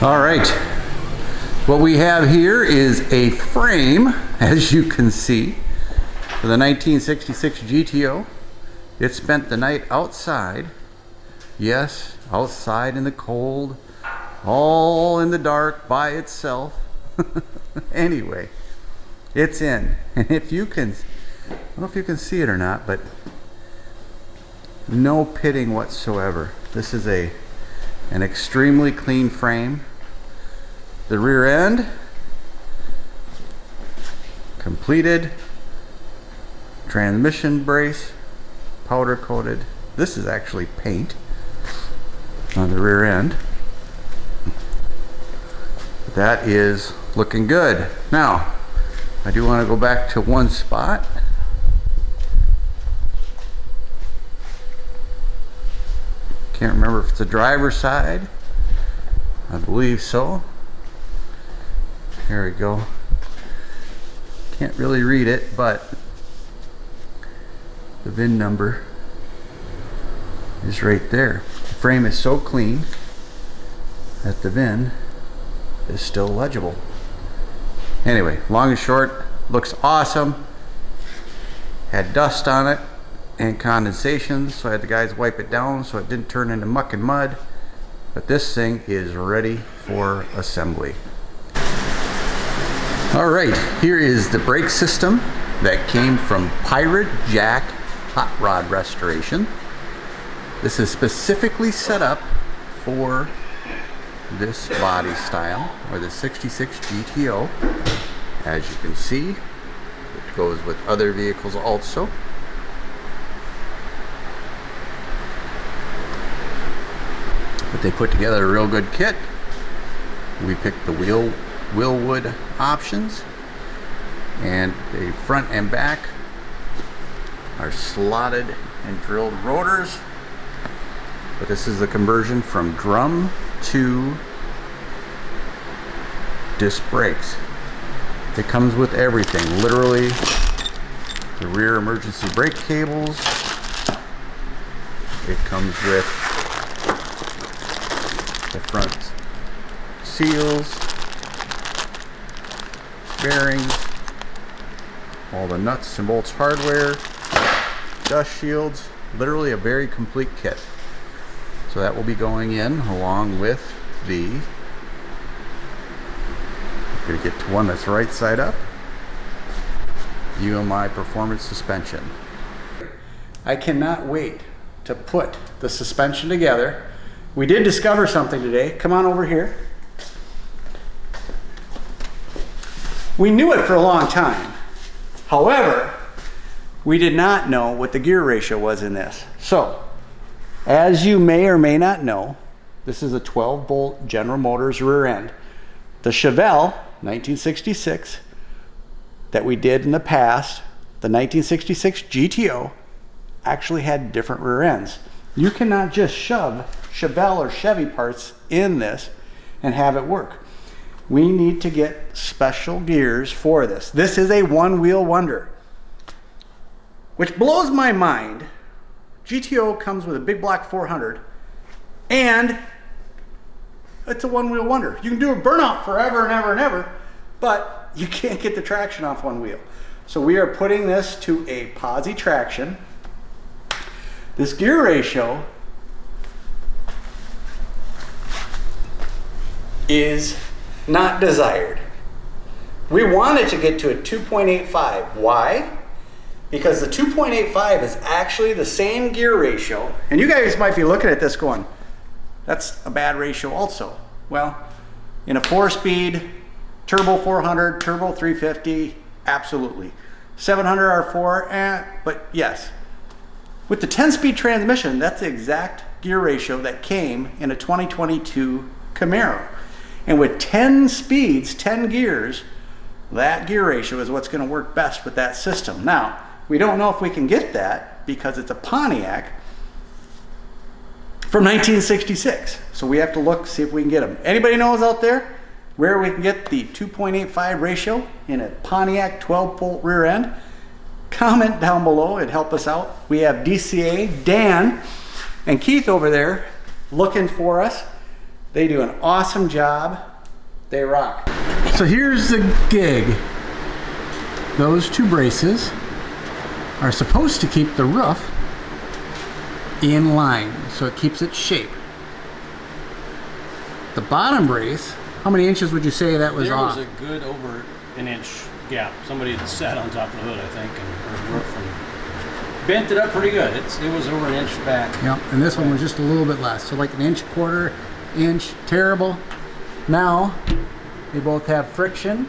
All right, what we have here is a frame, as you can see, for the 1966 GTO. It spent the night outside. Yes, outside in the cold, all in the dark by itself. Anyway, it's in. And if you can, I don't know if you can see it or not, but no pitting whatsoever. This is an extremely clean frame. The rear end completed, transmission brace powder coated. This is actually paint on the rear end. That is looking good. Now I do want to go back to one spot. Can't remember if it's the driver's side. I believe so. Here we go. Can't really read it, but the VIN number is right there. The frame is so clean that the VIN is still legible. Anyway, long and short, looks awesome. Had dust on it and condensation, so I had the guys wipe it down so it didn't turn into muck and mud. But this thing is ready for assembly. All right, here is the brake system that came from Pirate Jack Hot Rod Restoration. This is specifically set up for this body style, or the 66 GTO. As you can see, it goes with other vehicles also. But they put together a real good kit. We picked the Willwood options, and the front and back are slotted and drilled rotors. But this is the conversion from drum to disc brakes. It comes with everything, literally the rear emergency brake cables. It comes with the front seals, bearings, all the nuts and bolts hardware, dust shields, literally a very complete kit. So that will be going in along with the, I'm going to get to one that's right side up, UMI Performance Suspension. I cannot wait to put the suspension together. We did discover something today. Come on over here. We knew it for a long time. However, we did not know what the gear ratio was in this. So, as you may or may not know, this is a 12-bolt General Motors rear end. The Chevelle 1966 that we did in the past, the 1966 GTO, actually had different rear ends. You cannot just shove Chevelle or Chevy parts in this and have it work. We need to get special gears for this. This is a one-wheel wonder, which blows my mind. GTO comes with a big block 400, and it's a one-wheel wonder. You can do a burnout forever and ever and ever, but you can't get the traction off one wheel. So we are putting this to a posi traction. This gear ratio is not desired. We wanted to get to a 2.85. Why? Because the 2.85 is actually the same gear ratio. And you guys might be looking at this going, that's a bad ratio also. Well, in a 4-speed, turbo 400, turbo 350, absolutely. 700 R4, but yes. With the 10-speed transmission, that's the exact gear ratio that came in a 2022 Camaro. And with 10 speeds, 10 gears, that gear ratio is what's going to work best with that system. Now, we don't know if we can get that because it's a Pontiac from 1966. So we have to look, see if we can get them. Anybody knows out there where we can get the 2.85 ratio in a Pontiac 12-bolt rear end? Comment down below, it'd help us out. We have DCA, Dan, and Keith over there looking for us. They do an awesome job. They rock. So here's the gig. Those two braces are supposed to keep the roof in line, so it keeps its shape. The bottom brace, how many inches would you say that was off? There was a good over an inch gap. Somebody had sat on top of the hood, I think, or roof, and bent it up pretty good. It was over an inch back. Yeah, and this one was just a little bit less, so like an inch, quarter inch. Terrible. Now they both have friction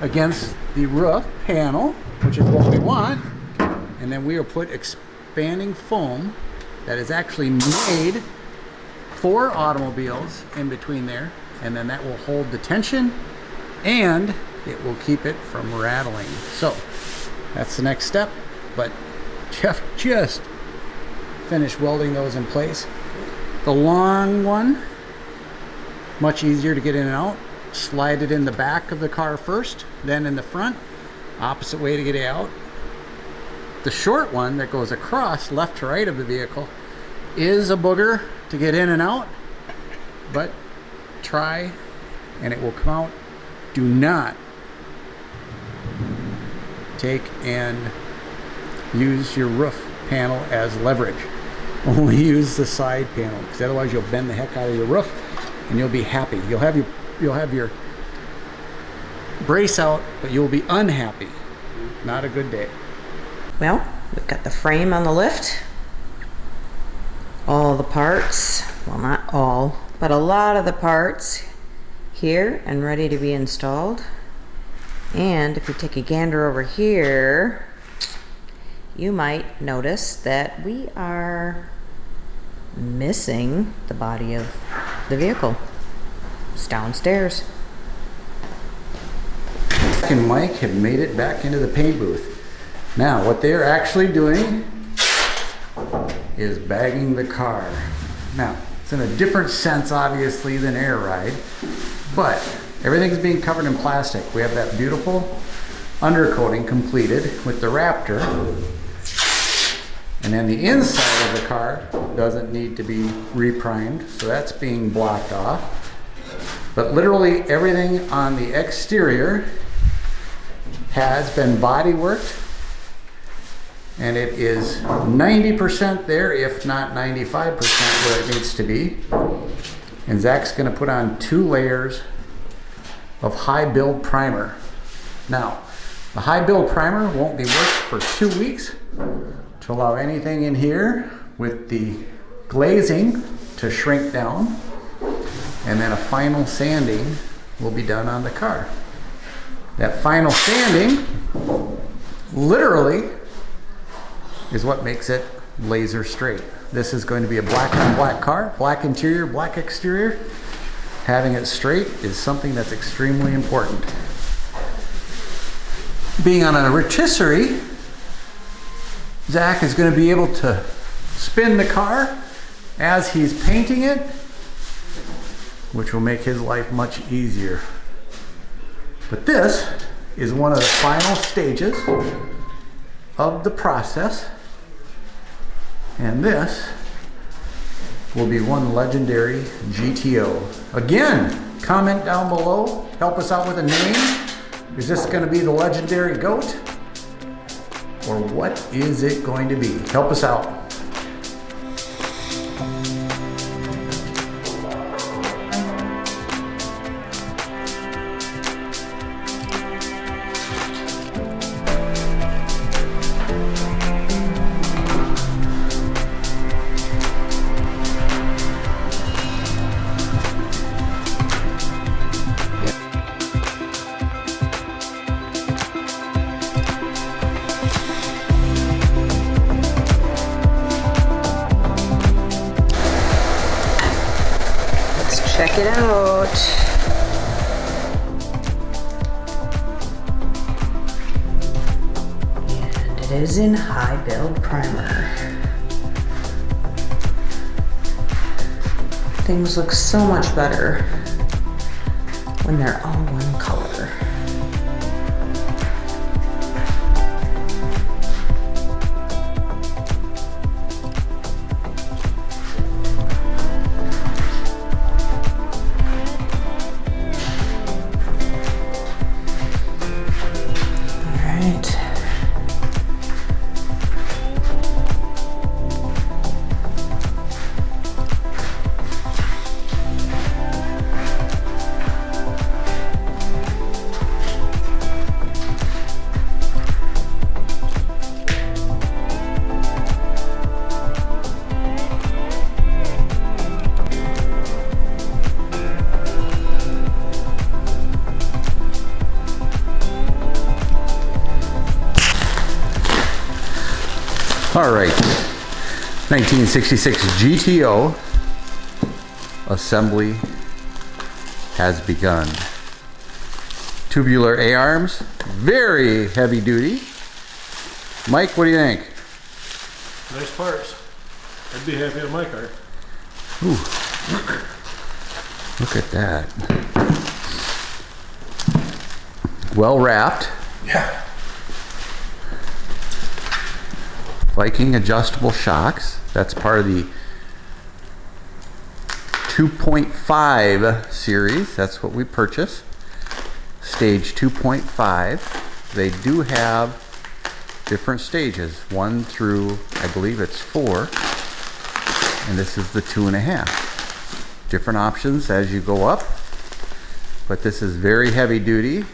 against the roof panel, which is what we want, and then we will put expanding foam that is actually made for automobiles in between there, and then that will hold the tension and it will keep it from rattling. So that's the next step, but Jeff just finished welding those in place. The long one, much easier to get in and out. Slide it in the back of the car first, then in the front, opposite way to get it out. The short one that goes across left to right of the vehicle is a booger to get in and out, but try and it will come out. Do not take and use your roof panel as leverage. Only use the side panel, because otherwise you'll bend the heck out of your roof and you'll be happy. You'll have your brace out, but you'll be unhappy. Not a good day. Well, we've got the frame on the lift. All the parts, well, not all, but a lot of the parts here and ready to be installed. And if you take a gander over here, you might notice that we are missing the body of the vehicle. It's downstairs. Jack and Mike have made it back into the paint booth. Now, what they're actually doing is bagging the car. Now, it's in a different sense, obviously, than air ride, but everything's being covered in plastic. We have that beautiful undercoating completed with the Raptor, and then the inside of the car doesn't need to be reprimed, so that's being blocked off. But literally everything on the exterior has been body worked, and it is 90% there, if not 95% where it needs to be. And Zach's gonna put on 2 layers of high build primer. Now, the high build primer won't be worked for 2 weeks to allow anything in here with the glazing to shrink down, and then a final sanding will be done on the car. That final sanding literally is what makes it laser straight. This is going to be a black on black car, black interior, black exterior. Having it straight is something that's extremely important. Being on a rotisserie, Zach is going to be able to spin the car as he's painting it, which will make his life much easier. But this is one of the final stages of the process, and this will be one legendary GTO. Again, comment down below, help us out with a name. Is this going to be the legendary GOAT, or what is it going to be? Help us out. Check it out. And it is in high build primer. Things look so much better when they're all one color. All right, 1966 GTO assembly has begun. Tubular A-arms, very heavy duty. Mike, what do you think? Nice parts. I'd be happy with my car. Ooh. Look at that. Well wrapped. Yeah. Viking adjustable shocks. That's part of the 2.5 series. That's what we purchased. Stage 2.5. They do have different stages, 1 through, I believe it's 4. And this is the 2.5. Different options as you go up. But this is very heavy duty.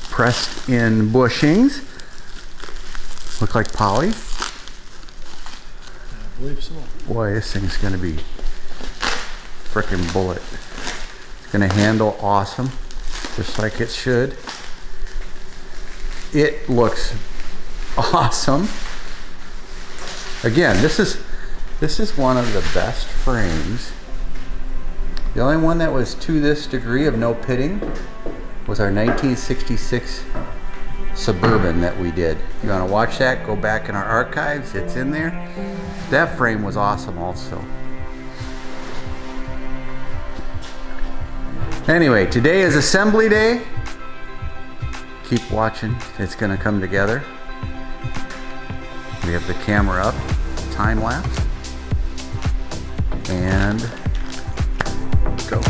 Pressed in bushings. Look like poly. I believe so. Boy, this thing's gonna be frickin' bullet. It's gonna handle awesome, just like it should. It looks awesome. Again, this is one of the best frames. The only one that was to this degree of no pitting was our 1966 Suburban that we did. If you want to watch that, go back in our archives. It's in there. That frame was awesome also. Anyway, today is assembly day. Keep watching. It's going to come together. We have the camera up, time lapse, and go.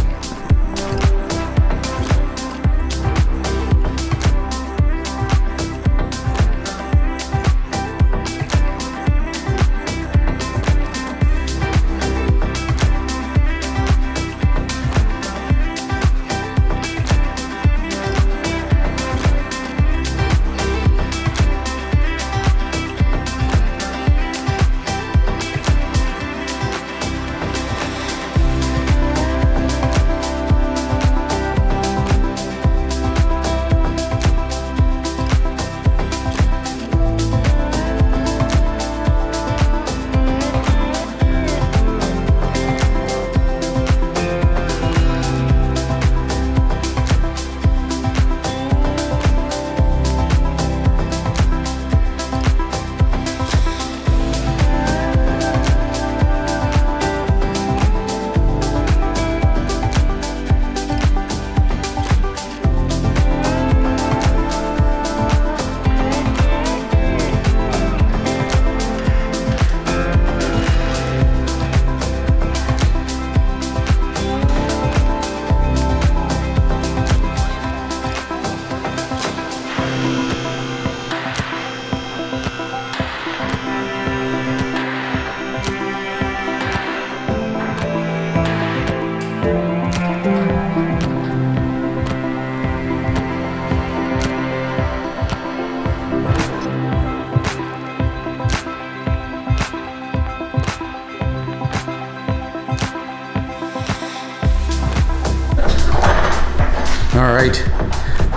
All right,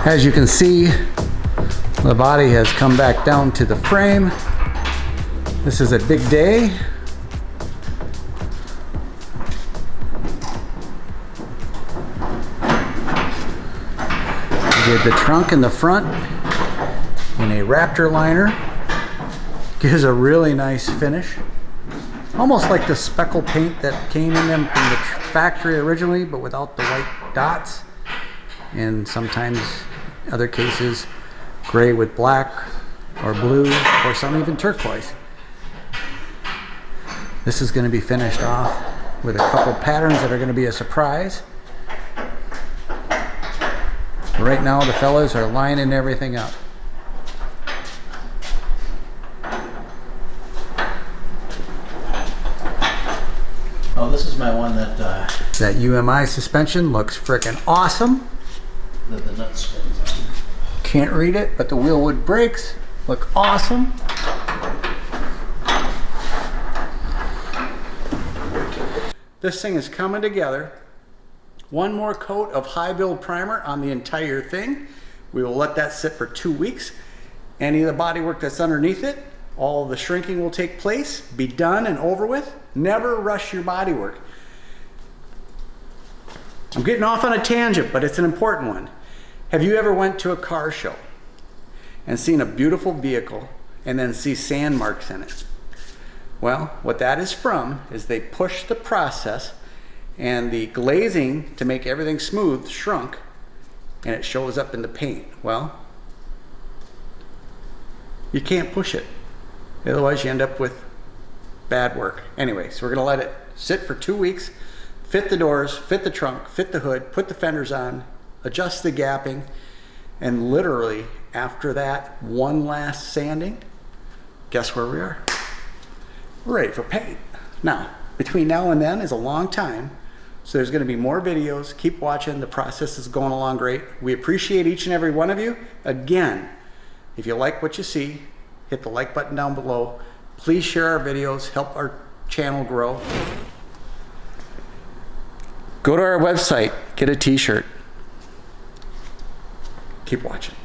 as you can see, the body has come back down to the frame. This is a big day. We did the trunk in the front in a Raptor liner. Gives a really nice finish. Almost like the speckle paint that came in them from the factory originally, but without the white dots. And sometimes, other cases, gray with black or blue or some even turquoise. This is going to be finished off with a couple patterns that are going to be a surprise. Right now the fellas are lining everything up. Oh, this is my one that That UMI suspension looks frickin' awesome. the nut spins on. Can't read it, but the wheelwood brakes look awesome. This thing is coming together. One more coat of high build primer on the entire thing. We will let that sit for 2 weeks. any of the bodywork that's underneath it. All the shrinking will take place, be done and over with. Never rush your bodywork. I'm getting off on a tangent, but it's an important one. Have you ever went to a car show and seen a beautiful vehicle and then see sand marks in it? Well, what that is from is they pushed the process and the glazing to make everything smooth shrunk, and it shows up in the paint. Well, you can't push it. Otherwise you end up with bad work. Anyway, so we're gonna let it sit for 2 weeks, fit the doors, fit the trunk, fit the hood, put the fenders on, adjust the gapping, and literally after that one last sanding, guess where we are? We're ready for paint. Now, between now and then is a long time, so there's gonna be more videos. Keep watching, the process is going along great. We appreciate each and every one of you. Again, if you like what you see, hit the like button down below. Please share our videos, help our channel grow. Go to our website, get a t-shirt. Keep watching.